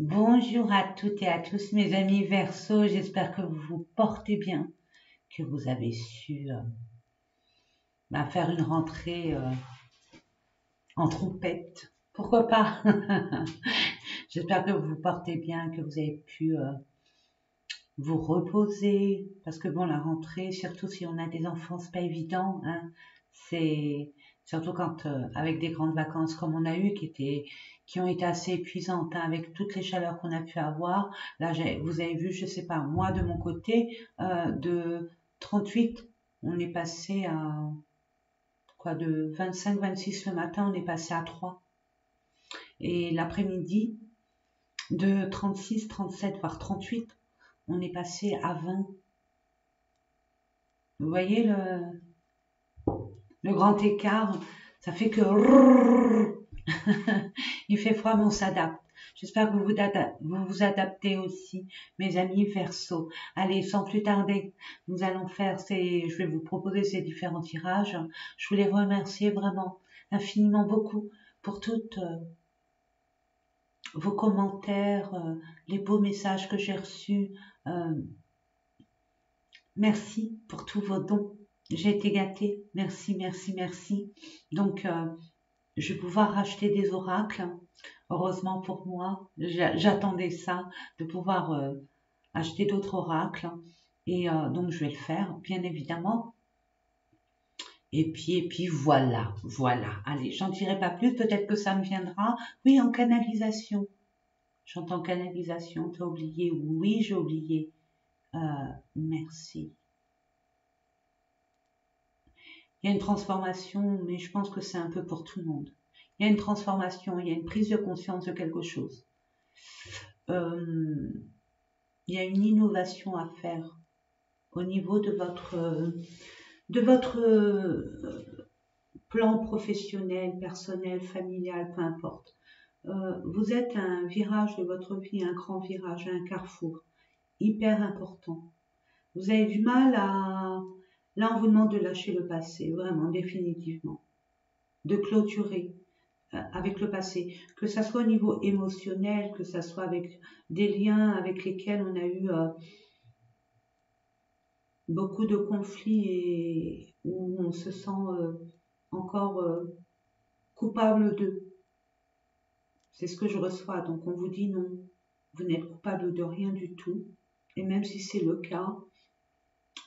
Bonjour à toutes et à tous mes amis Verseau, j'espère que vous vous portez bien, que vous avez su faire une rentrée en trompette. Pourquoi pas? J'espère que vous vous portez bien, que vous avez pu vous reposer, parce que bon, la rentrée, surtout si on a des enfants, c'est pas évident, hein. C'est surtout quand avec des grandes vacances comme on a eu, qui ont été assez épuisantes, hein, avec toutes les chaleurs qu'on a pu avoir. Là, vous avez vu, je sais pas, moi de mon côté, de 38, on est passé à quoi, de 25-26 le matin, on est passé à 3. Et l'après-midi, de 36, 37, voire 38, on est passé à 20. Vous voyez le grand écart, ça fait que il fait froid, mais on s'adapte. J'espère que vous vous adaptez aussi, mes amis Verseau. Allez, sans plus tarder, nous allons je vais vous proposer ces différents tirages. Je voulais vous remercier vraiment infiniment beaucoup pour toutes vos commentaires, les beaux messages que j'ai reçus. Euh, Merci pour tous vos dons. J'ai été gâtée. Merci, merci, merci. Donc, je vais pouvoir racheter des oracles. Heureusement pour moi, j'attendais ça, de pouvoir acheter d'autres oracles. Et donc, je vais le faire, bien évidemment. Et puis voilà, voilà. Allez, j'en dirai pas plus. Peut-être que ça me viendra. Oui, en canalisation. J'entends canalisation. T'as oublié? Oui, j'ai oublié. Merci. Il y a une transformation, mais je pense que c'est un peu pour tout le monde. Il y a une transformation, il y a une prise de conscience de quelque chose. Il y a une innovation à faire au niveau de votre plan professionnel, personnel, familial, peu importe. Vous êtes à un virage de votre vie, un grand virage, un carrefour hyper important. Vous avez du mal à... Là, on vous demande de lâcher le passé, vraiment, définitivement. De clôturer avec le passé, que ça soit au niveau émotionnel, que ça soit avec des liens avec lesquels on a eu beaucoup de conflits et où on se sent encore coupable d'eux. C'est ce que je reçois. Donc on vous dit non, vous n'êtes coupable de rien du tout. Et même si c'est le cas,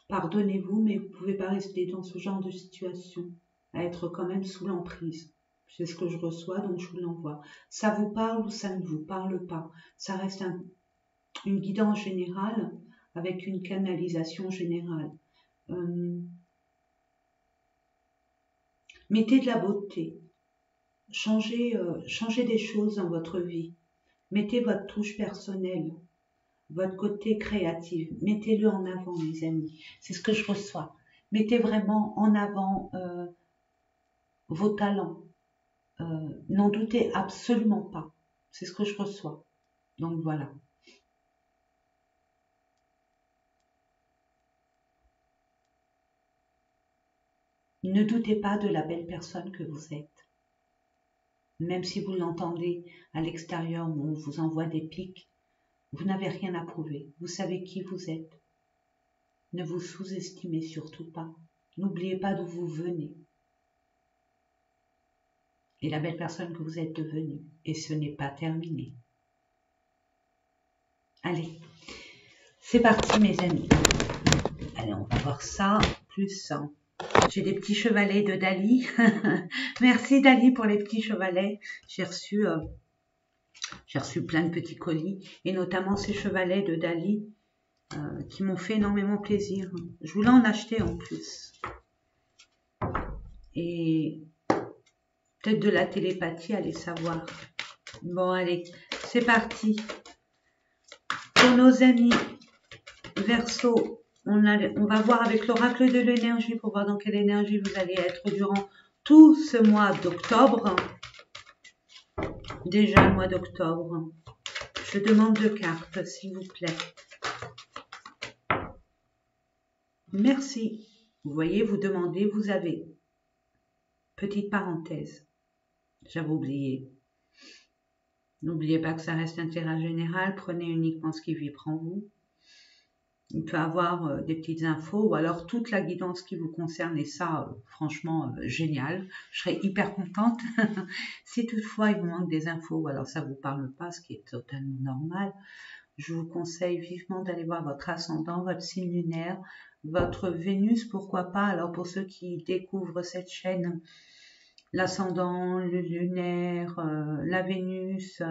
pardonnez-vous, mais vous ne pouvez pas rester dans ce genre de situation, à être quand même sous l'emprise. C'est ce que je reçois, donc je vous l'envoie. Ça vous parle ou ça ne vous parle pas. Ça reste une guidance générale avec une canalisation générale. Mettez de la beauté. Changez des choses dans votre vie. Mettez votre touche personnelle, votre côté créatif. Mettez-le en avant, mes amis. C'est ce que je reçois. Mettez vraiment en avant vos talents. N'en doutez absolument pas. C'est ce que je reçois. Donc voilà. Ne doutez pas de la belle personne que vous êtes. Même si vous l'entendez à l'extérieur où on vous envoie des pics, vous n'avez rien à prouver. Vous savez qui vous êtes. Ne vous sous-estimez surtout pas. N'oubliez pas d'où vous venez. Et la belle personne que vous êtes devenue. Et ce n'est pas terminé. Allez, c'est parti mes amis. Allez, on va voir ça. Plus, j'ai des petits chevalets de Dali. Merci Dali pour les petits chevalets. J'ai reçu plein de petits colis. Et notamment ces chevalets de Dali qui m'ont fait énormément plaisir. Je voulais en acheter en plus. Et peut-être de la télépathie, allez savoir. Bon, allez, c'est parti. Pour nos amis Verseau, on va voir avec l'oracle de l'énergie pour voir dans quelle énergie vous allez être durant tout ce mois d'octobre. Déjà le mois d'octobre. Je demande 2 cartes, s'il vous plaît. Merci. Vous voyez, vous demandez, vous avez. Petite parenthèse. J'avais oublié. N'oubliez pas que ça reste intérêt général, prenez uniquement ce qui vibre en vous. Il peut avoir des petites infos ou alors toute la guidance qui vous concerne et ça, franchement, génial. Je serais hyper contente. Si toutefois il vous manque des infos ou alors ça vous parle pas, ce qui est totalement normal, je vous conseille vivement d'aller voir votre ascendant, votre signe lunaire, votre Vénus, pourquoi pas. Alors pour ceux qui découvrent cette chaîne, l'ascendant, le lunaire, la Vénus...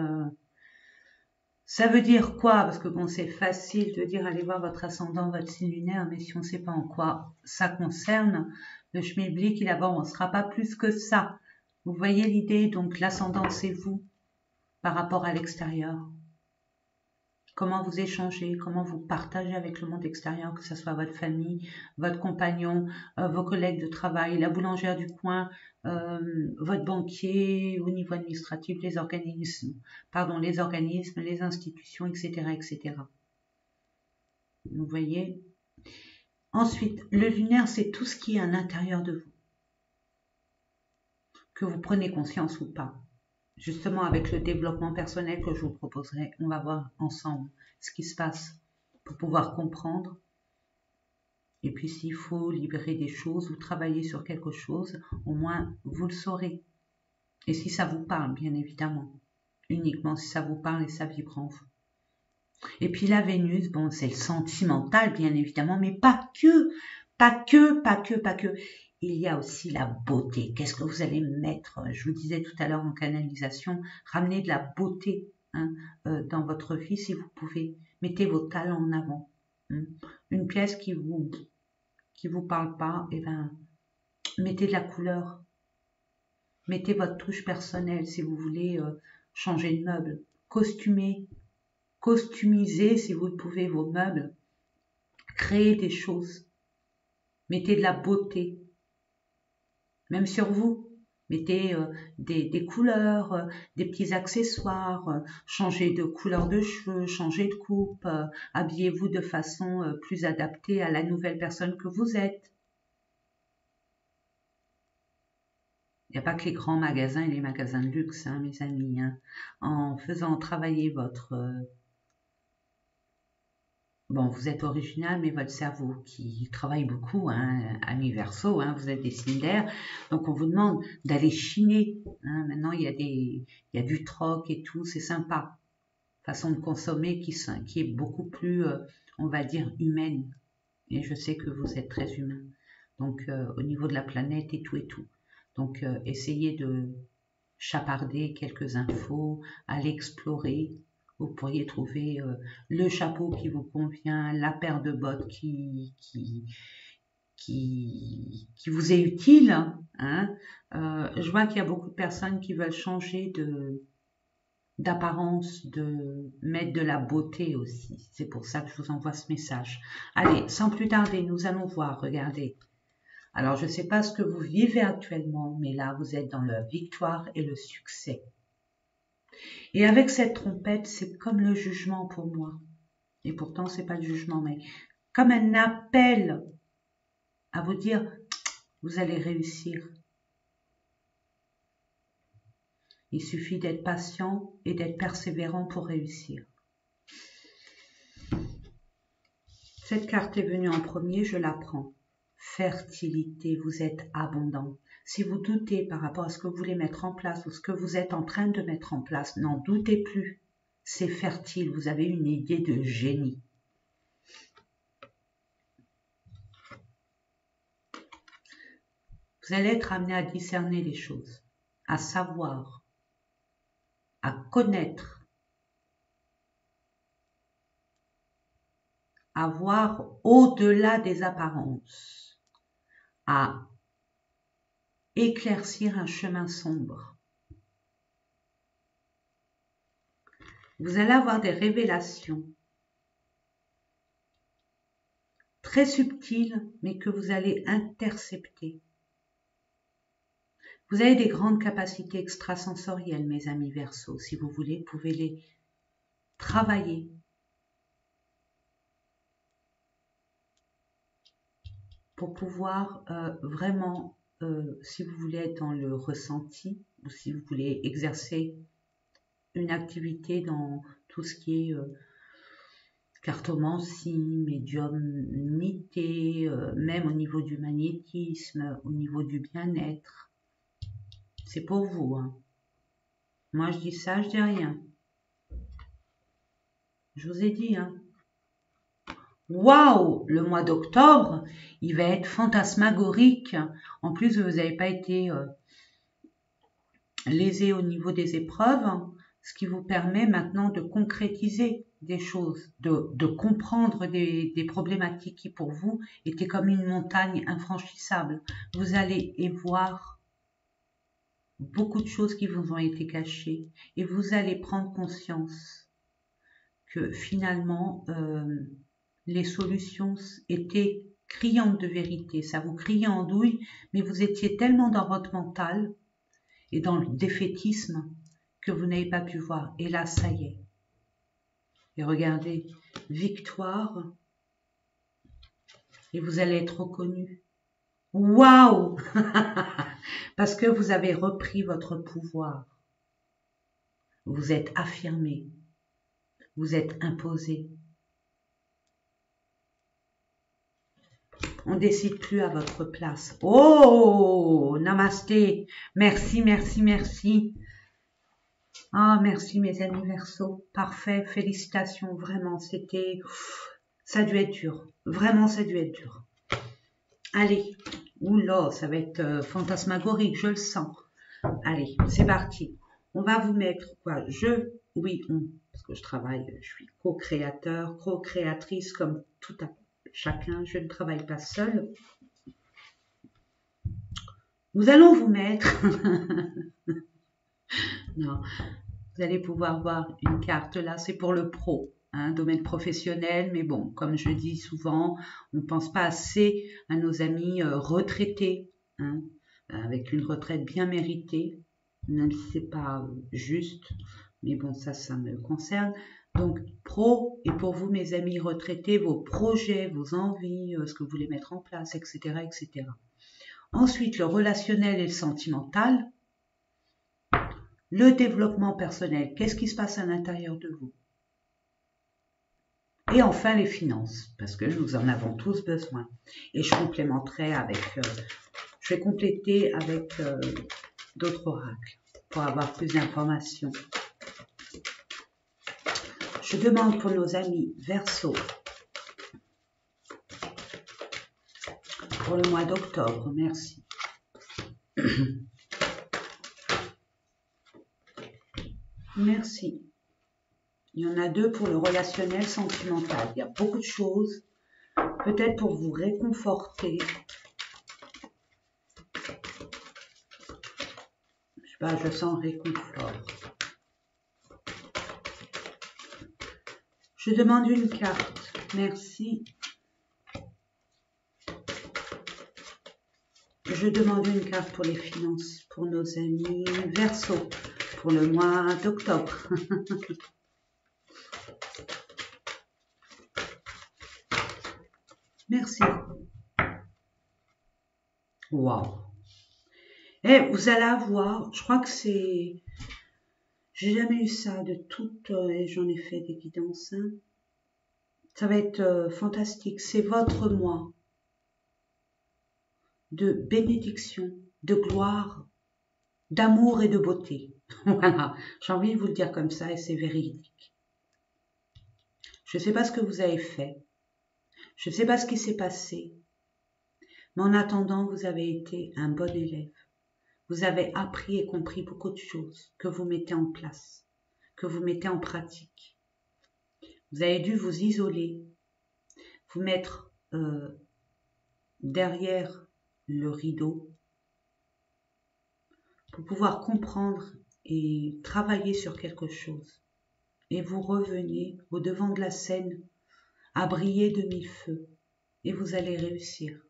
ça veut dire quoi? Parce que bon, c'est facile de dire allez voir votre ascendant, votre signe lunaire, mais si on ne sait pas en quoi ça concerne, le schmilblick, il avancera pas plus que ça. Vous voyez l'idée? Donc l'ascendant, c'est vous par rapport à l'extérieur. Comment vous échangez, comment vous partagez avec le monde extérieur, que ce soit votre famille, votre compagnon, vos collègues de travail, la boulangère du coin, votre banquier au niveau administratif, les organismes, les institutions, etc., etc. Vous voyez? Ensuite, le lunaire, c'est tout ce qui est à l'intérieur de vous, que vous prenez conscience ou pas. Justement, avec le développement personnel que je vous proposerai, on va voir ensemble ce qui se passe pour pouvoir comprendre. Et puis, s'il faut libérer des choses ou travailler sur quelque chose, au moins, vous le saurez. Et si ça vous parle, bien évidemment. Uniquement si ça vous parle et ça vibre en vous. Et puis la Vénus, bon, c'est le sentimental, bien évidemment, mais pas que. Pas que, pas que, pas que. Il y a aussi la beauté. Qu'est-ce que vous allez mettre? Je vous disais tout à l'heure en canalisation, ramenez de la beauté dans votre vie si vous pouvez. Mettez vos talents en avant. Une pièce qui vous parle pas, eh ben, mettez de la couleur. Mettez votre touche personnelle si vous voulez changer de meuble. Customisez si vous le pouvez vos meubles. Créez des choses. Mettez de la beauté. Même sur vous. Mettez des couleurs, des petits accessoires, changez de couleur de cheveux, changez de coupe, habillez-vous de façon plus adaptée à la nouvelle personne que vous êtes. Il n'y a pas que les grands magasins et les magasins de luxe, hein, mes amis. Hein. En faisant travailler votre... bon, vous êtes original, mais votre cerveau qui travaille beaucoup, hein, ami Verseau, hein, vous êtes des signes d'air, donc on vous demande d'aller chiner. Hein. Maintenant, il y a du troc et tout, c'est sympa. Façon de consommer qui est beaucoup plus, on va dire, humaine. Et je sais que vous êtes très humain. Donc, au niveau de la planète et tout et tout. Donc, essayez de chaparder quelques infos, aller explorer. Vous pourriez trouver le chapeau qui vous convient, la paire de bottes qui vous est utile. Hein. Je vois qu'il y a beaucoup de personnes qui veulent changer d'apparence, de mettre de la beauté aussi. C'est pour ça que je vous envoie ce message. Allez, sans plus tarder, nous allons voir, regardez. Alors, je ne sais pas ce que vous vivez actuellement, mais là, vous êtes dans la victoire et le succès. Et avec cette trompette, c'est comme le jugement pour moi. Et pourtant, c'est pas le jugement, mais comme un appel à vous dire, vous allez réussir. Il suffit d'être patient et d'être persévérant pour réussir. Cette carte est venue en premier, je la prends. Fertilité, vous êtes abondant. Si vous doutez par rapport à ce que vous voulez mettre en place ou ce que vous êtes en train de mettre en place, n'en doutez plus. C'est fertile, vous avez une idée de génie. Vous allez être amené à discerner les choses, à savoir, à connaître, à voir au-delà des apparences, à éclaircir un chemin sombre. Vous allez avoir des révélations très subtiles, mais que vous allez intercepter. Vous avez des grandes capacités extrasensorielles, mes amis Verseaux. Si vous voulez, vous pouvez les travailler. Pour pouvoir vraiment, si vous voulez être dans le ressenti, ou si vous voulez exercer une activité dans tout ce qui est cartomancie, médiumnité, même au niveau du magnétisme, au niveau du bien-être. C'est pour vous, hein. Moi, je dis ça, je dis rien. Je vous ai dit, hein. Waouh! Le mois d'octobre, il va être fantasmagorique. En plus, vous n'avez pas été lésé au niveau des épreuves, ce qui vous permet maintenant de concrétiser des choses, de comprendre des problématiques qui pour vous étaient comme une montagne infranchissable. Vous allez y voir beaucoup de choses qui vous ont été cachées et vous allez prendre conscience que finalement les solutions étaient criantes de vérité. Ça vous criait en douille, mais vous étiez tellement dans votre mental et dans le défaitisme que vous n'avez pas pu voir. Et là, ça y est. Et regardez, victoire, et vous allez être reconnu. Waouh! Parce que vous avez repris votre pouvoir. Vous êtes affirmé. Vous êtes imposé. On ne décide plus à votre place. Oh, namasté. Merci, merci, merci. Ah, merci mes amis Verseau. Parfait, félicitations, vraiment, c'était... Ça a dû être dur. Vraiment, ça a dû être dur. Allez, oula, ça va être fantasmagorique, je le sens. Allez, c'est parti. On va vous mettre quoi? Oui, parce que je travaille, je suis co-créateur, co-créatrice comme tout à chacun. Je ne travaille pas seule. Nous allons vous mettre... Non, vous allez pouvoir voir une carte là, c'est pour le pro, hein, domaine professionnel, mais bon, comme je dis souvent, on ne pense pas assez à nos amis retraités, hein, avec une retraite bien méritée, même si c'est pas juste, mais bon, ça me concerne. Donc, pro, et pour vous, mes amis retraités, vos projets, vos envies, ce que vous voulez mettre en place, etc., etc. Ensuite, le relationnel et le sentimental. Le développement personnel, qu'est-ce qui se passe à l'intérieur de vous? Et enfin, les finances, parce que nous en avons tous besoin. Et je complémenterai avec, je vais compléter avec d'autres oracles pour avoir plus d'informations. Je demande pour nos amis Verseau pour le mois d'octobre, merci. Merci. Il y en a deux pour le relationnel sentimental. Il y a beaucoup de choses, peut-être pour vous réconforter. Je sais pas, je sens réconfort. Je demande une carte. Merci. Je demande une carte pour les finances, pour nos amis Verseau, pour le mois d'octobre. Merci. Waouh. Et vous allez avoir, je crois que c'est... J'ai jamais eu ça de toutes, et j'en ai fait des guidances. Hein. Ça va être fantastique. C'est votre mois de bénédiction, de gloire, d'amour et de beauté. Voilà, j'ai envie de vous le dire comme ça et c'est véridique. Je ne sais pas ce que vous avez fait. Je ne sais pas ce qui s'est passé. Mais en attendant, vous avez été un bon élève. Vous avez appris et compris beaucoup de choses que vous mettez en place, que vous mettez en pratique. Vous avez dû vous isoler, vous mettre derrière le rideau pour pouvoir comprendre et travailler sur quelque chose. Et vous revenez au devant de la scène à briller de mille feux et vous allez réussir.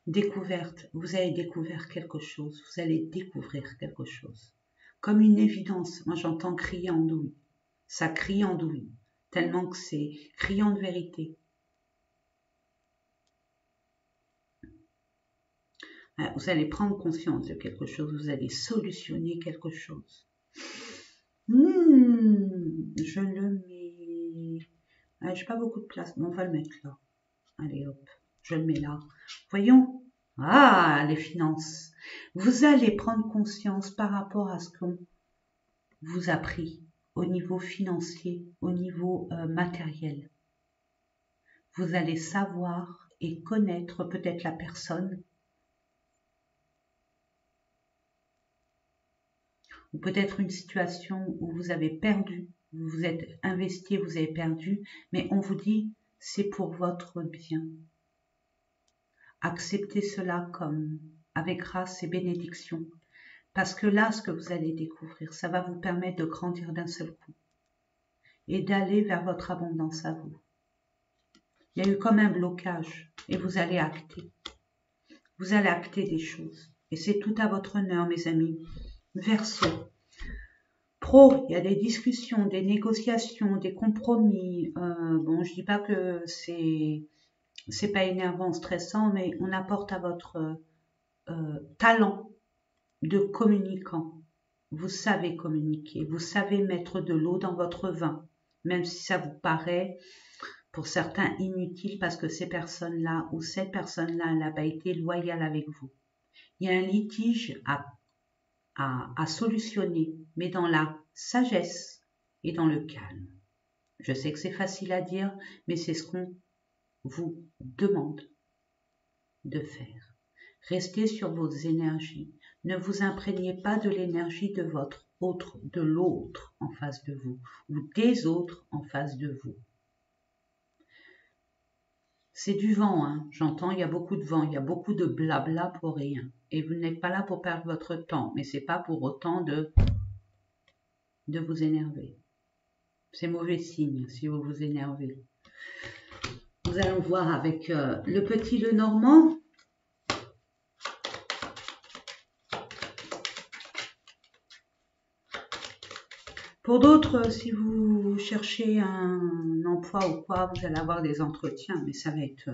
Découverte, vous avez découvert quelque chose, vous allez découvrir quelque chose. Comme une évidence, moi j'entends crier en douille. Ça crie en douille, tellement que c'est criant de vérité. Vous allez prendre conscience de quelque chose, vous allez solutionner quelque chose. Je le mets... Ah, j'ai pas beaucoup de place, mais on va le mettre là. Allez hop, je le mets là. Voyons. Ah, les finances. Vous allez prendre conscience par rapport à ce qu'on vous a pris au niveau financier, au niveau matériel. Vous allez savoir et connaître peut-être la personne, ou peut-être une situation où vous avez perdu, vous vous êtes investi, vous avez perdu, mais on vous dit c'est pour votre bien. Acceptez cela comme avec grâce et bénédiction, parce que là, ce que vous allez découvrir, ça va vous permettre de grandir d'un seul coup et d'aller vers votre abondance à vous. Il y a eu comme un blocage et vous allez acter. Vous allez acter des choses. Et c'est tout à votre honneur, mes amis. Verseau. Pro, il y a des discussions, des négociations, des compromis. Bon, je dis pas que c'est pas énervant, stressant, mais on apporte à votre talent de communicant. Vous savez communiquer, vous savez mettre de l'eau dans votre vin, même si ça vous paraît pour certains inutile parce que ces personnes-là ou cette personne-là n'a pas été loyale avec vous. Il y a un litige à solutionner, mais dans la sagesse et dans le calme. Je sais que c'est facile à dire, mais c'est ce qu'on vous demande de faire. Restez sur vos énergies. Ne vous imprégnez pas de l'énergie de de l'autre en face de vous, ou des autres en face de vous. C'est du vent, hein. J'entends, il y a beaucoup de vent, il y a beaucoup de blabla pour rien. Et vous n'êtes pas là pour perdre votre temps, mais c'est pas pour autant de vous énerver. C'est mauvais signe si vous vous énervez. Nous allons voir avec le petit Lenormand. Pour d'autres, si vous cherchez un emploi ou quoi, vous allez avoir des entretiens, mais ça va être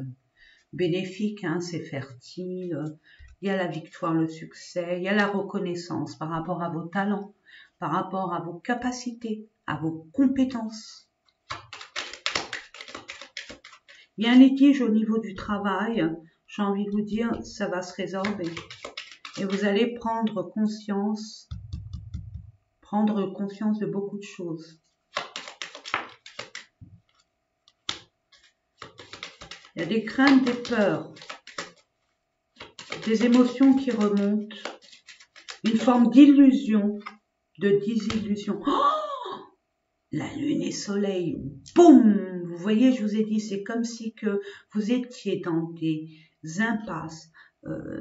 bénéfique, hein, c'est fertile. Il y a la victoire, le succès, il y a la reconnaissance par rapport à vos talents, par rapport à vos capacités, à vos compétences. Il y a un litige au niveau du travail, j'ai envie de vous dire, ça va se résorber. Et vous allez prendre conscience de beaucoup de choses. Il y a des craintes, des peurs, des émotions qui remontent, une forme d'illusion, de désillusion. Oh, la lune et soleil, boum! Vous voyez, je vous ai dit, c'est comme si que vous étiez dans des impasses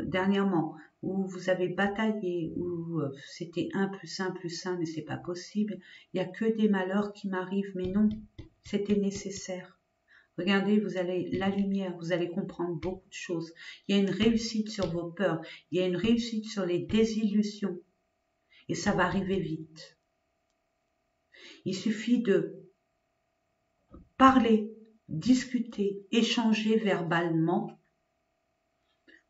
dernièrement, où vous avez bataillé, où c'était 1 + 1 + 1, mais c'est pas possible. Il n'y a que des malheurs qui m'arrivent, mais non, c'était nécessaire. Regardez, vous allez la lumière, vous allez comprendre beaucoup de choses. Il y a une réussite sur vos peurs, il y a une réussite sur les désillusions, et ça va arriver vite. Il suffit de parler, discuter, échanger verbalement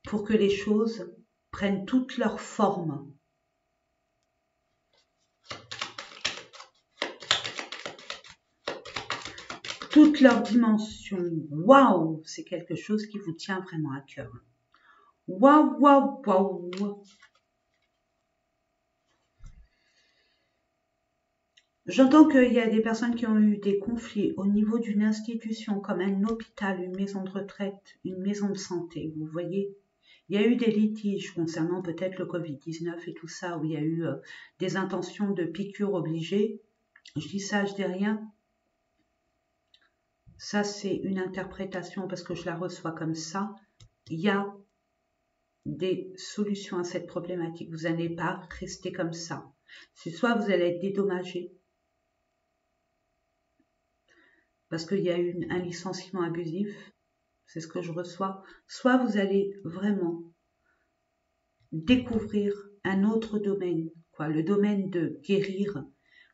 pour que les choses prennent toute leur forme. Toute leur dimension. Waouh, c'est quelque chose qui vous tient vraiment à cœur. Waouh, waouh, waouh. J'entends qu'il y a des personnes qui ont eu des conflits au niveau d'une institution comme un hôpital, une maison de retraite, une maison de santé, vous voyez. Il y a eu des litiges concernant peut-être le Covid-19 et tout ça, où il y a eu des intentions de piqûres obligées. Je dis ça, je dis rien. Ça, c'est une interprétation parce que je la reçois comme ça. Il y a des solutions à cette problématique. Vous n'allez pas rester comme ça. C'est soit vous allez être dédommagé, parce qu'il y a eu un licenciement abusif, c'est ce que je reçois, soit vous allez vraiment découvrir un autre domaine, le domaine de guérir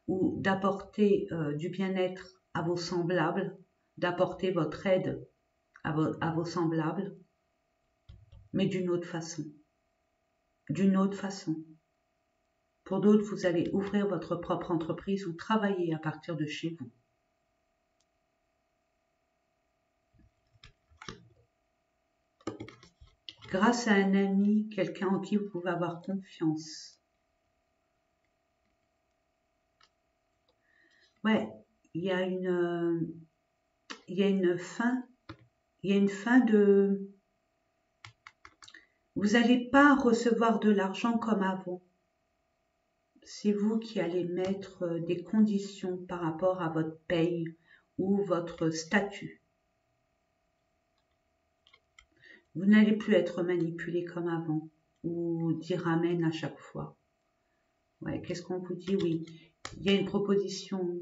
ou d'apporter du bien-être à vos semblables, d'apporter votre aide à vos semblables, mais d'une autre façon. Pour d'autres, vous allez ouvrir votre propre entreprise ou travailler à partir de chez vous. Grâce à un ami, quelqu'un en qui vous pouvez avoir confiance. Ouais, il y a une fin, il y a une fin de... Vous n'allez pas recevoir de l'argent comme avant. C'est vous qui allez mettre des conditions par rapport à votre paye ou votre statut. Vous n'allez plus être manipulé comme avant ou dire amen à chaque fois. Ouais, qu'est-ce qu'on vous dit? Oui, il y a une proposition.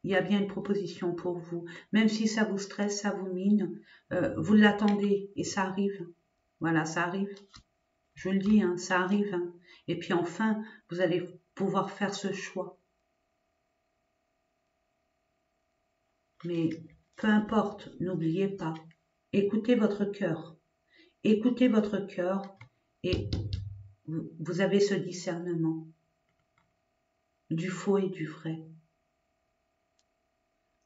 Il y a bien une proposition pour vous. Même si ça vous stresse, ça vous mine, vous l'attendez et ça arrive. Voilà, ça arrive. Je le dis, hein, ça arrive. Hein. Et puis enfin, vous allez pouvoir faire ce choix. Mais peu importe, n'oubliez pas, écoutez votre cœur. Écoutez votre cœur et vous avez ce discernement du faux et du vrai,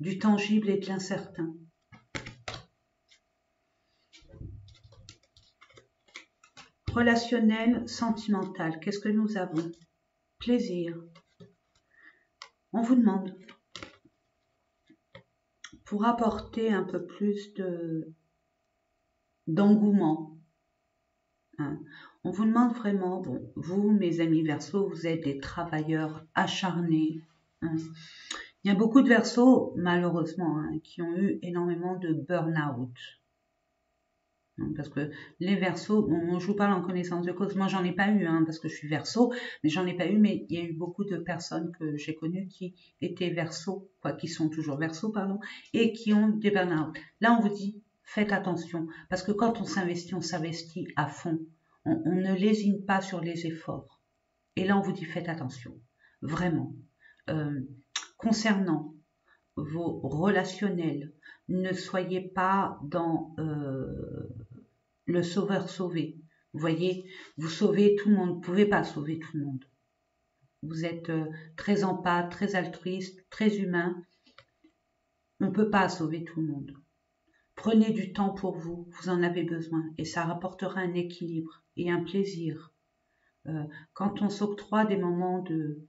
du tangible et de l'incertain. Relationnel, sentimental, qu'est-ce que nous avons? Plaisir. On vous demande, pour apporter un peu plus d'engouement, hein, on vous demande vraiment, bon, vous, mes amis Verseaux, vous êtes des travailleurs acharnés. Hein. Il y a beaucoup de Verseaux, malheureusement, hein, qui ont eu énormément de burn-out. Parce que les Verseaux, bon, je vous parle en connaissance de cause, moi j'en ai pas eu, hein, parce que je suis Verseau, mais j'en ai pas eu, mais il y a eu beaucoup de personnes que j'ai connues qui étaient Verseaux, quoi, qui sont toujours Verseaux, pardon, et qui ont des burn-out. Là on vous dit, faites attention, parce que quand on s'investit à fond, on ne lésine pas sur les efforts. Et là on vous dit, faites attention, vraiment. Concernant vos relationnels, ne soyez pas dans le sauveur sauvé. Vous voyez, vous sauvez tout le monde, vous ne pouvez pas sauver tout le monde. Vous êtes très empathe, très altruiste, très humain. On ne peut pas sauver tout le monde. Prenez du temps pour vous, vous en avez besoin et ça rapportera un équilibre et un plaisir. Quand on s'octroie des moments de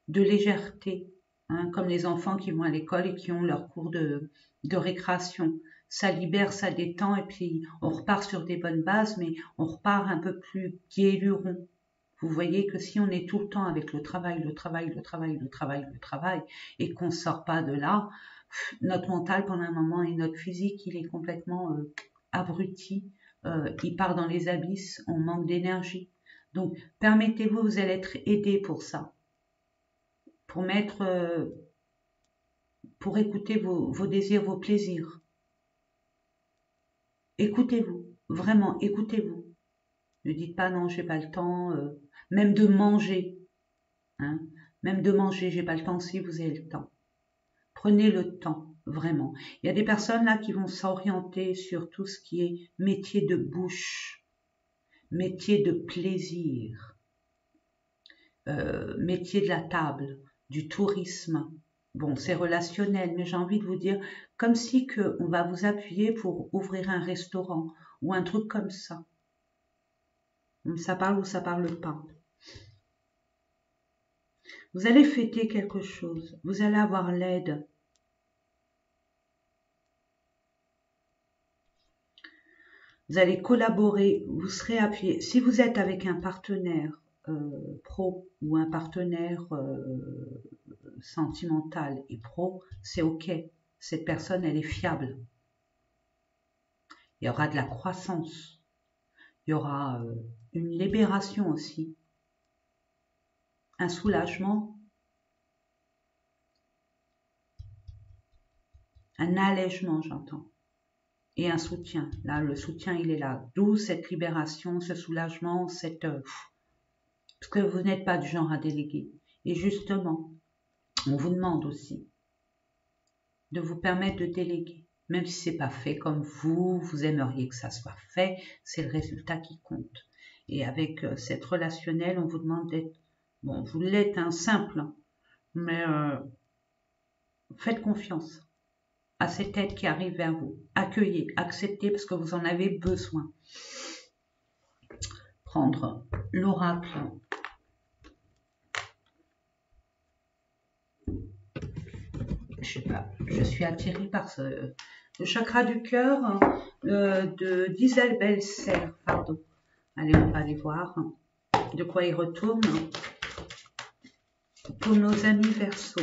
légèreté, hein, comme les enfants qui vont à l'école et qui ont leur cours de récréation. Ça libère, ça détend et puis on repart sur des bonnes bases, mais on repart un peu plus gai et luron. Vous voyez que si on est tout le temps avec le travail et qu'on ne sort pas de là, notre mental pendant un moment et notre physique, il est complètement abruti, il part dans les abysses, on manque d'énergie. Donc permettez-vous, vous allez être aidé pour ça. Pour écouter vos désirs, vos plaisirs. Écoutez-vous, vraiment, écoutez-vous. Ne dites pas non, j'ai pas le temps, même de manger. Hein, même de manger, j'ai pas le temps si vous avez le temps. Prenez le temps, vraiment. Il y a des personnes là qui vont s'orienter sur tout ce qui est métier de bouche, métier de plaisir, métier de la table, du tourisme. Bon, c'est relationnel, mais j'ai envie de vous dire, comme si on va vous appuyer pour ouvrir un restaurant ou un truc comme ça. Ça parle ou ça parle pas. Vous allez fêter quelque chose, vous allez avoir l'aide. Vous allez collaborer, vous serez appuyé. Si vous êtes avec un partenaire pro ou un partenaire sentimental et pro, c'est ok. Cette personne, elle est fiable. Il y aura de la croissance. Il y aura une libération aussi. Un soulagement. Un allègement, j'entends. Et un soutien. Là, le soutien, il est là. D'où cette libération, ce soulagement, cette... parce que vous n'êtes pas du genre à déléguer. Et justement, on vous demande aussi de vous permettre de déléguer. Même si c'est pas fait comme vous aimeriez que ça soit fait, c'est le résultat qui compte. Et avec cette relationnelle, on vous demande Bon, vous l'êtes, hein, simple, hein, mais faites confiance à cette aide qui arrive vers vous. Accueillez, acceptez parce que vous en avez besoin. Prendre l'oracle. Je sais pas, je suis attirée par le chakra du cœur d'Isabelle Serre, pardon. Allez, on va aller voir de quoi il retourne pour nos amis Verseaux.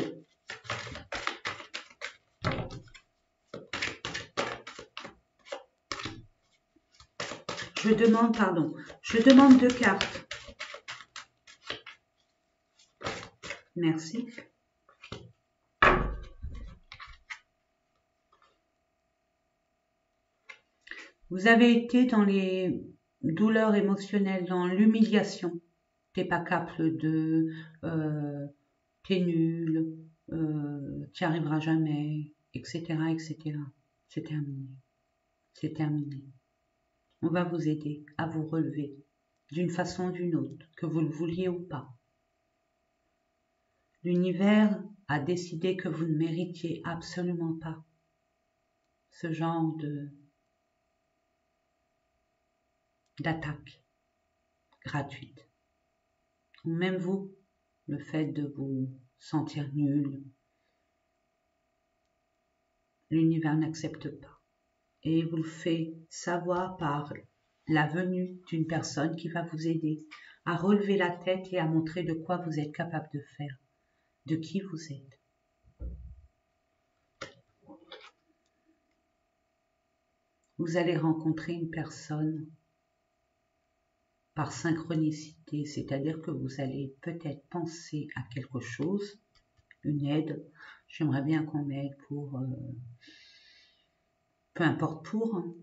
Je demande 2 cartes. Merci. Vous avez été dans les douleurs émotionnelles, dans l'humiliation. T'es pas capable de... t'es nul, t'y arriveras jamais, etc., etc. C'est terminé. C'est terminé. On va vous aider à vous relever d'une façon ou d'une autre, que vous le vouliez ou pas. L'univers a décidé que vous ne méritiez absolument pas ce genre d'attaque gratuite. Ou même vous, le fait de vous sentir nul, l'univers n'accepte pas. Et vous le fait savoir par la venue d'une personne qui va vous aider à relever la tête et à montrer de quoi vous êtes capable de faire, de qui vous êtes. Vous allez rencontrer une personne par synchronicité, c'est-à-dire que vous allez peut-être penser à quelque chose, une aide. J'aimerais bien qu'on m'aide pour, peu importe pour, hein,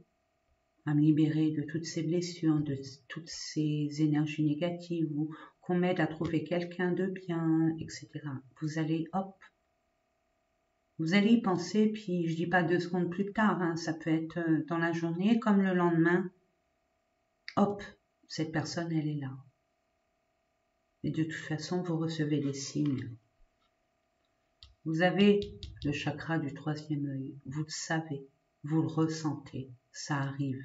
à me libérer de toutes ces blessures, de toutes ces énergies négatives, ou qu'on m'aide à trouver quelqu'un de bien, etc. Vous allez, hop, vous allez y penser, puis je dis pas 2 secondes plus tard, hein, ça peut être dans la journée, comme le lendemain, hop, cette personne, elle est là. Et de toute façon, vous recevez des signes. Vous avez le chakra du 3e œil, vous le savez, vous le ressentez, ça arrive.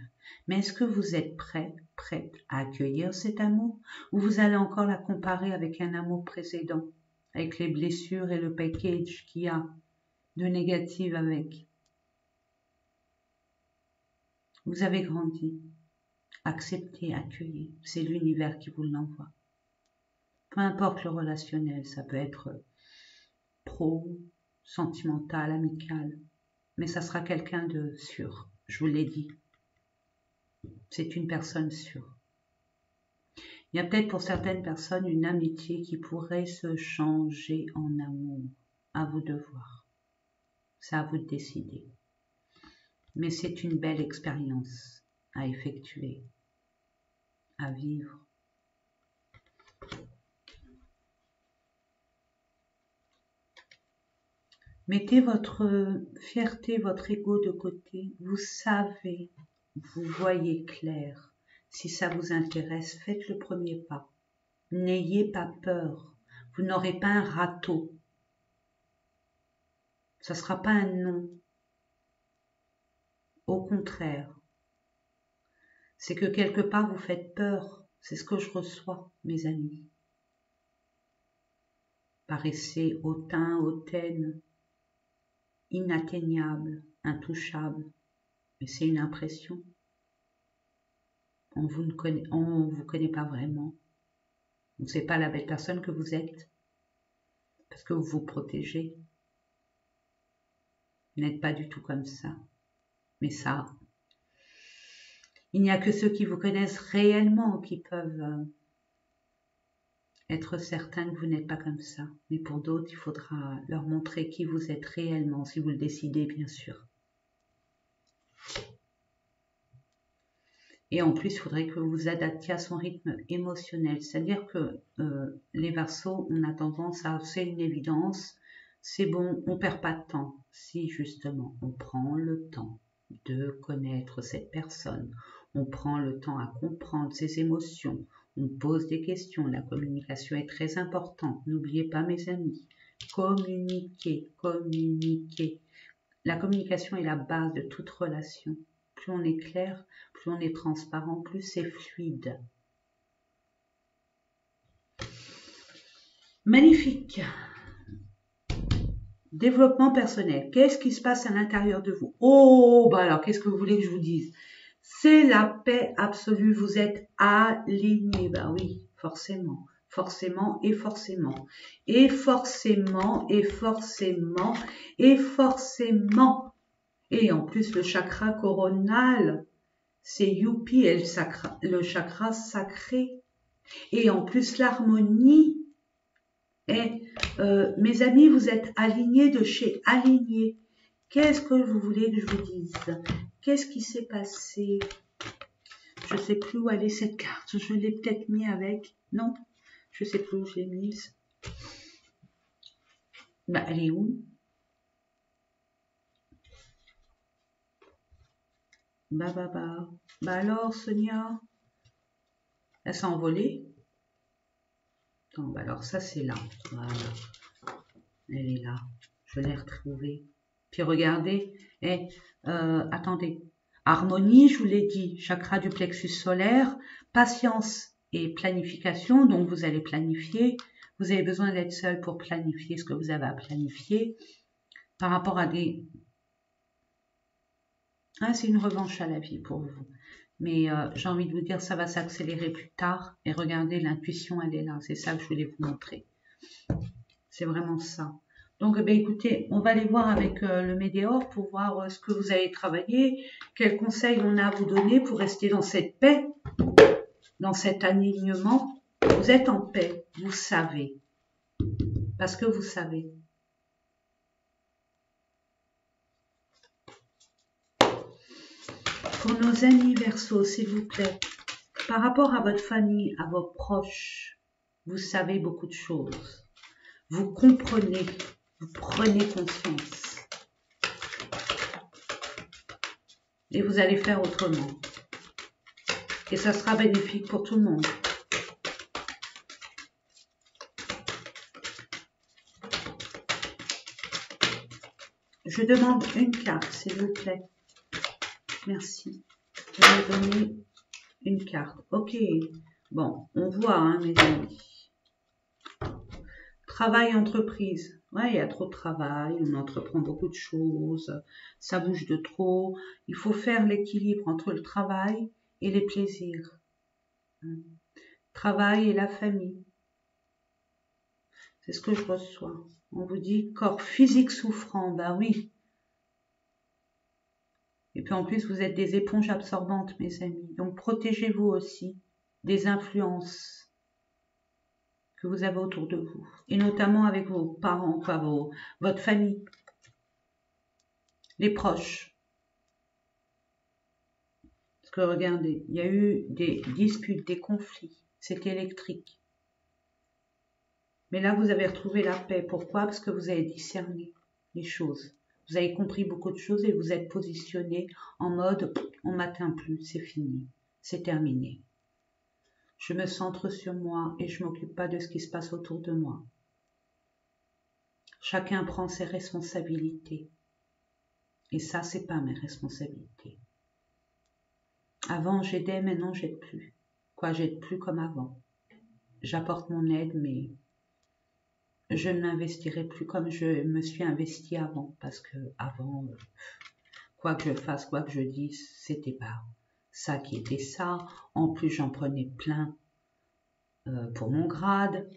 Mais est-ce que vous êtes prête à accueillir cet amour, ou vous allez encore la comparer avec un amour précédent, avec les blessures et le package qu'il y a de négatif avec? Vous avez grandi, acceptez, accueillez, c'est l'univers qui vous l'envoie. Peu importe le relationnel, ça peut être pro, sentimental, amical, mais ça sera quelqu'un de sûr, je vous l'ai dit. C'est une personne sûre. Il y a peut-être pour certaines personnes une amitié qui pourrait se changer en amour. À vous de voir. C'est à vous de décider. Mais c'est une belle expérience à effectuer, à vivre. Mettez votre fierté, votre ego de côté. Vous savez, vous voyez clair. Si ça vous intéresse, faites le premier pas. N'ayez pas peur. Vous n'aurez pas un râteau. Ça ne sera pas un non. Au contraire. C'est que quelque part vous faites peur. C'est ce que je reçois, mes amis. Paraissez hautain, hautaine, inatteignable, intouchable. Mais c'est une impression. On vous connaît pas vraiment. On ne sait pas la belle personne que vous êtes. Parce que vous vous protégez. Vous n'êtes pas du tout comme ça. Mais ça, il n'y a que ceux qui vous connaissent réellement qui peuvent être certains que vous n'êtes pas comme ça. Mais pour d'autres, il faudra leur montrer qui vous êtes réellement, si vous le décidez, bien sûr. Et en plus, il faudrait que vous vous adaptiez à son rythme émotionnel. C'est-à-dire que les Verseaux, on a tendance à, c'est une évidence, c'est bon, on ne perd pas de temps. Si justement, on prend le temps de connaître cette personne, on prend le temps à comprendre ses émotions, On pose des questions. La communication est très importante. N'oubliez pas, mes amis. Communiquer, communiquer. La communication est la base de toute relation. Plus on est clair, plus on est transparent, plus c'est fluide. Magnifique. Développement personnel. Qu'est-ce qui se passe à l'intérieur de vous? Oh, bah alors, qu'est-ce que vous voulez que je vous dise? C'est la paix absolue. Vous êtes aligné. Bah oui, forcément. Forcément et forcément. Et forcément et forcément et forcément. Et en plus, le chakra coronal, c'est Youpi, et le chakra sacré. Et en plus, l'harmonie. Et mes amis, vous êtes alignés de chez Aligné. Qu'est-ce que vous voulez que je vous dise? Qu'est-ce qui s'est passé? Je ne sais plus où aller cette carte. Je l'ai peut-être mis avec. Non, je ne sais plus où je l'ai mise. Bah, elle est où? Bah alors, Sonia? Elle s'est envolée? Attends, bah alors ça c'est là. Voilà. Elle est là. Je l'ai retrouvée. Puis regardez. Attendez. Harmonie, je vous l'ai dit. Chakra du plexus solaire. Patience et planification. Donc vous allez planifier. Vous avez besoin d'être seul pour planifier ce que vous avez à planifier. Par rapport à des... Ah, c'est une revanche à la vie pour vous. Mais j'ai envie de vous dire, ça va s'accélérer plus tard. Et regardez, l'intuition, elle est là. C'est ça que je voulais vous montrer. C'est vraiment ça. Donc, écoutez, on va aller voir avec le Médéor pour voir ce que vous avez travaillé, quels conseils on a à vous donner pour rester dans cette paix, dans cet alignement. Vous êtes en paix, vous savez. Parce que vous savez. Pour nos amis Verseaux, s'il vous plaît, par rapport à votre famille, à vos proches, vous savez beaucoup de choses. Vous comprenez, vous prenez conscience. Et vous allez faire autrement. Et ça sera bénéfique pour tout le monde. Je demande une carte, s'il vous plaît. Merci. Je vais donner une carte. Ok. Bon, on voit, hein, mes amis. Travail, entreprise. Ouais, il y a trop de travail, on entreprend beaucoup de choses, ça bouge de trop. Il faut faire l'équilibre entre le travail et les plaisirs. Travail et la famille. C'est ce que je reçois. On vous dit corps physique souffrant, ben oui. Et puis en plus, vous êtes des éponges absorbantes, mes amis. Donc protégez-vous aussi des influences que vous avez autour de vous. Et notamment avec vos parents, quoi, votre famille, les proches. Parce que regardez, il y a eu des disputes, des conflits. C'était électrique. Mais là, vous avez retrouvé la paix. Pourquoi? Parce que vous avez discerné les choses. Vous avez compris beaucoup de choses et vous êtes positionné en mode on ne m'atteint plus, c'est fini, c'est terminé. Je me centre sur moi et je ne m'occupe pas de ce qui se passe autour de moi. Chacun prend ses responsabilités. Et ça, c'est pas mes responsabilités. Avant, j'aidais, maintenant, j'aide plus. Quoi, j'aide plus comme avant. J'apporte mon aide, mais je ne m'investirai plus comme je me suis investie avant. Parce que avant, quoi que je fasse, quoi que je dise, c'était pas ça qui était ça. En plus, j'en prenais plein pour mon grade.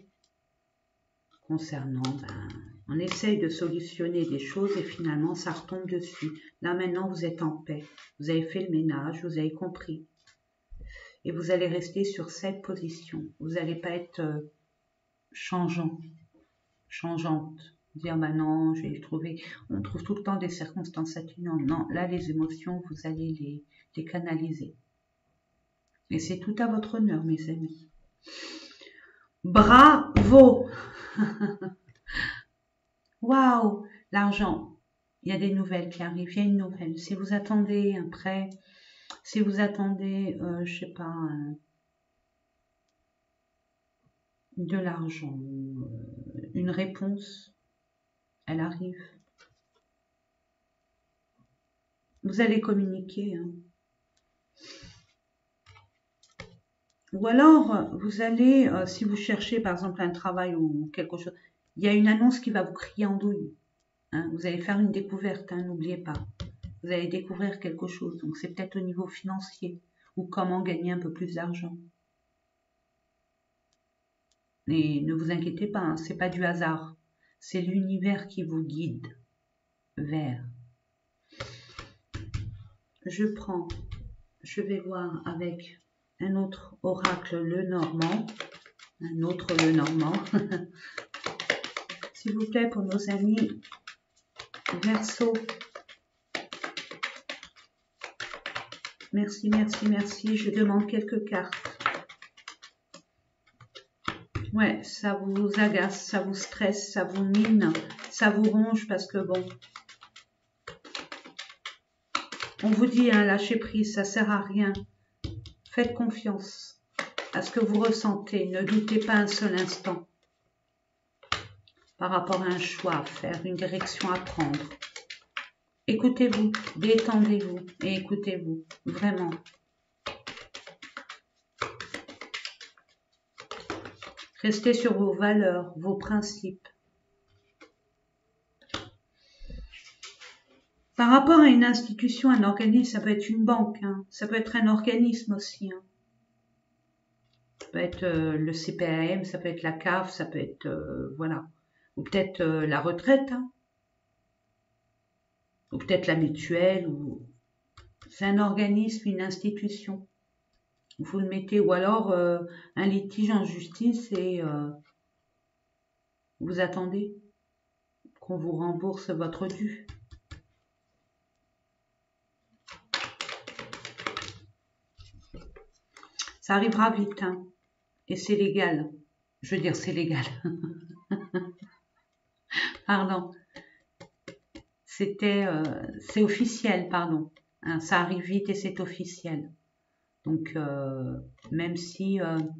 Concernant, on essaye de solutionner des choses et finalement, ça retombe dessus. Là, maintenant, vous êtes en paix. Vous avez fait le ménage, vous avez compris. Et vous allez rester sur cette position. Vous n'allez pas être changeante. Dire, bah non, j'ai trouvé. On trouve tout le temps des circonstances atténuantes. Non, là, les émotions, vous allez les canaliser. Et c'est tout à votre honneur, mes amis. Bravo! Waouh! L'argent. Il y a des nouvelles qui arrivent. Il y a une nouvelle. Si vous attendez un prêt, si vous attendez, je sais pas, de l'argent, une réponse, elle arrive. Vous allez communiquer. Hein. Ou alors, vous allez, si vous cherchez par exemple un travail ou quelque chose, il y a une annonce qui va vous crier en douille. Hein. Vous allez faire une découverte, hein, n'oubliez pas. Vous allez découvrir quelque chose. Donc c'est peut-être au niveau financier ou comment gagner un peu plus d'argent. Et ne vous inquiétez pas, hein, c'est pas du hasard. C'est l'univers qui vous guide vers. Je vais voir avec un autre oracle le Normand. Un autre le Normand. S'il vous plaît, pour nos amis Verseau. Merci, merci, merci. Je demande quelques cartes. Ouais, ça vous agace, ça vous stresse, ça vous mine, ça vous ronge parce que bon, on vous dit, hein, lâchez prise, ça sert à rien. Faites confiance à ce que vous ressentez, ne doutez pas un seul instant par rapport à un choix à faire, une direction à prendre. Écoutez-vous, détendez-vous et écoutez-vous, vraiment. Restez sur vos valeurs, vos principes. Par rapport à une institution, un organisme, ça peut être une banque, hein, ça peut être un organisme aussi. Hein. Ça peut être le CPAM, ça peut être la CAF, ça peut être, voilà. Ou peut-être la retraite, hein. Ou peut-être la mutuelle. Ou... C'est un organisme, une institution. Vous le mettez, ou alors un litige en justice et vous attendez qu'on vous rembourse votre dû. Ça arrivera vite, hein, et c'est légal. Je veux dire, c'est légal. Pardon. C'est officiel, pardon. Hein, ça arrive vite et c'est officiel. Donc, même si il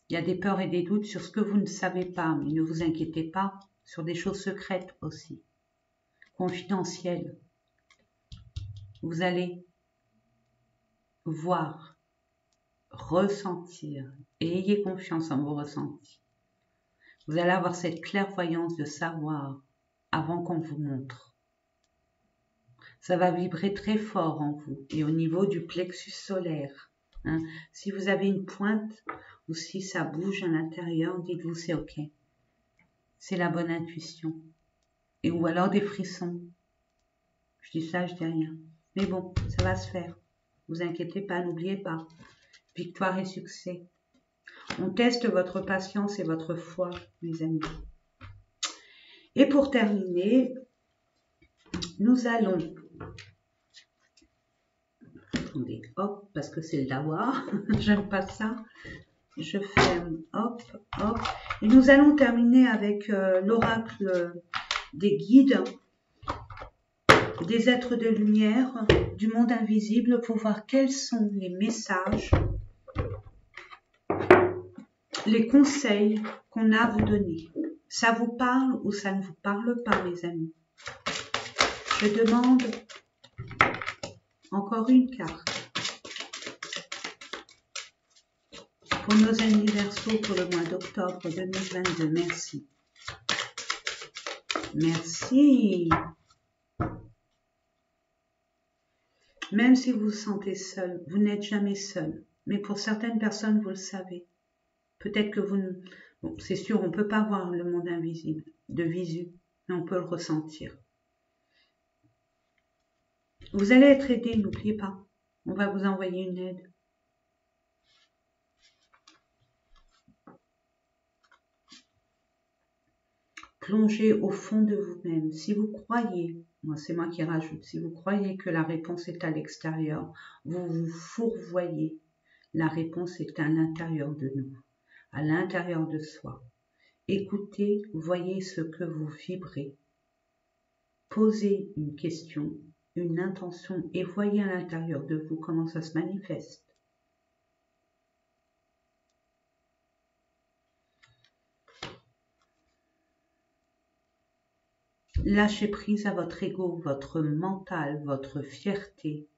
y a des peurs et des doutes sur ce que vous ne savez pas, mais ne vous inquiétez pas sur des choses secrètes aussi, confidentielles. Vous allez voir, ressentir, et ayez confiance en vos ressentis. Vous allez avoir cette clairvoyance de savoir avant qu'on vous montre. Ça va vibrer très fort en vous et au niveau du plexus solaire. Hein. Si vous avez une pointe ou si ça bouge à l'intérieur, dites-vous c'est ok. C'est la bonne intuition. Et ou alors des frissons. Je dis ça, je dis rien. Mais bon, ça va se faire. Vous inquiétez pas, n'oubliez pas. Victoire et succès. On teste votre patience et votre foi, mes amis. Et pour terminer, nous allons... Attendez, hop, parce que c'est le dawa. J'aime pas ça. Je ferme, hop, hop. Et nous allons terminer avec l'oracle des guides, des êtres de lumière, du monde invisible, pour voir quels sont les messages, les conseils qu'on a à vous donner. Ça vous parle ou ça ne vous parle pas, mes amis? Je demande encore une carte. Pour nos amis Verseaux pour le mois d'octobre 2022, merci. Merci. Même si vous vous sentez seul, vous n'êtes jamais seul. Mais pour certaines personnes, vous le savez. Peut-être que vous ne... Bon, c'est sûr, on ne peut pas voir le monde invisible de visu, mais on peut le ressentir. Vous allez être aidé, n'oubliez pas. On va vous envoyer une aide. Plongez au fond de vous-même. Si vous croyez, moi c'est moi qui rajoute, si vous croyez que la réponse est à l'extérieur, vous vous fourvoyez. La réponse est à l'intérieur de nous, à l'intérieur de soi. Écoutez, voyez ce que vous vibrez. Posez une question, une intention et voyez à l'intérieur de vous comment ça se manifeste. Lâchez prise à votre ego, votre mental, votre fierté,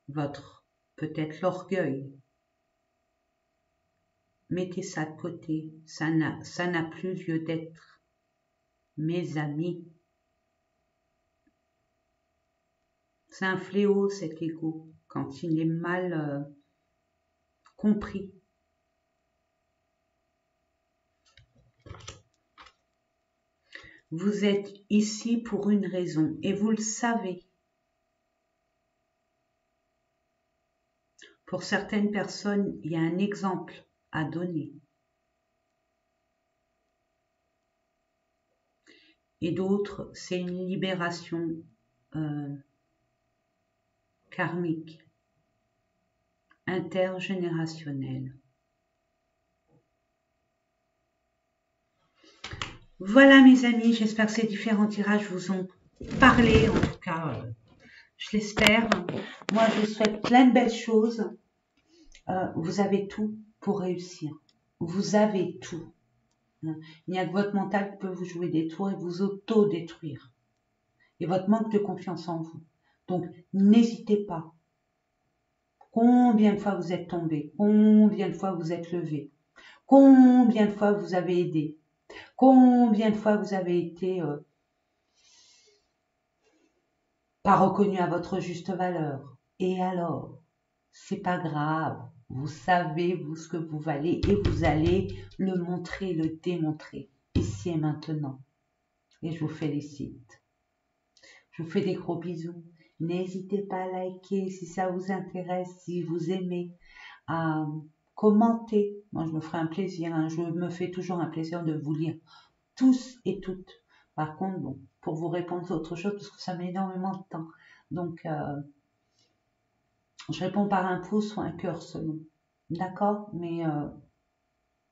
votre peut-être l'orgueil. Mettez ça de côté, ça n'a plus lieu d'être. Mes amis, c'est un fléau cet ego quand il est mal compris. Vous êtes ici pour une raison et vous le savez. Pour certaines personnes, il y a un exemple à donner. Et d'autres, c'est une libération karmique, intergénérationnelle. Voilà mes amis, j'espère que ces différents tirages vous ont parlé, en tout cas, je l'espère. Moi, je vous souhaite plein de belles choses. Vous avez tout pour réussir. Vous avez tout. Il n'y a que votre mental qui peut vous jouer des tours et vous auto-détruire. Et votre manque de confiance en vous. Donc, n'hésitez pas. Combien de fois vous êtes tombé? Combien de fois vous êtes levé? Combien de fois vous avez aidé? Combien de fois vous avez été pas reconnu à votre juste valeur? Et alors, c'est pas grave. Vous savez, vous, ce que vous valez et vous allez le montrer, le démontrer, ici et maintenant. Et je vous félicite. Je vous fais des gros bisous. N'hésitez pas à liker si ça vous intéresse, si vous aimez, à commenter. Moi, je me ferai un plaisir. Hein. Je me fais toujours un plaisir de vous lire tous et toutes. Par contre, bon, pour vous répondre, c'est autre chose parce que ça met énormément de temps. Donc, je réponds par un pouce ou un cœur selon. D'accord? Mais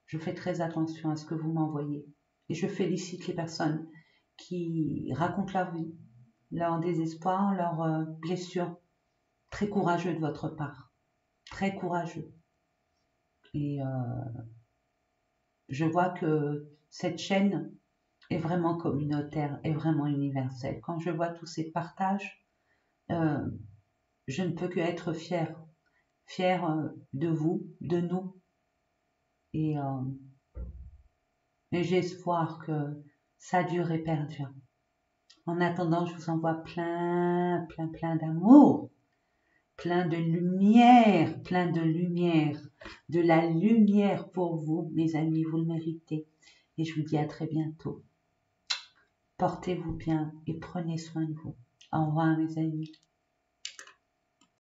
je fais très attention à ce que vous m'envoyez. Et je félicite les personnes qui racontent leur vie, leur désespoir, leurs blessures. Très courageux de votre part. Très courageux. Et je vois que cette chaîne est vraiment communautaire, est vraiment universelle. Quand je vois tous ces partages, je ne peux que être fière. Fière de vous, de nous. Et j'ai espoir que ça dure et perdure. En attendant, je vous envoie plein d'amour, plein de lumière, de la lumière pour vous, mes amis, vous le méritez. Et je vous dis à très bientôt. Portez-vous bien et prenez soin de vous. Au revoir, mes amis.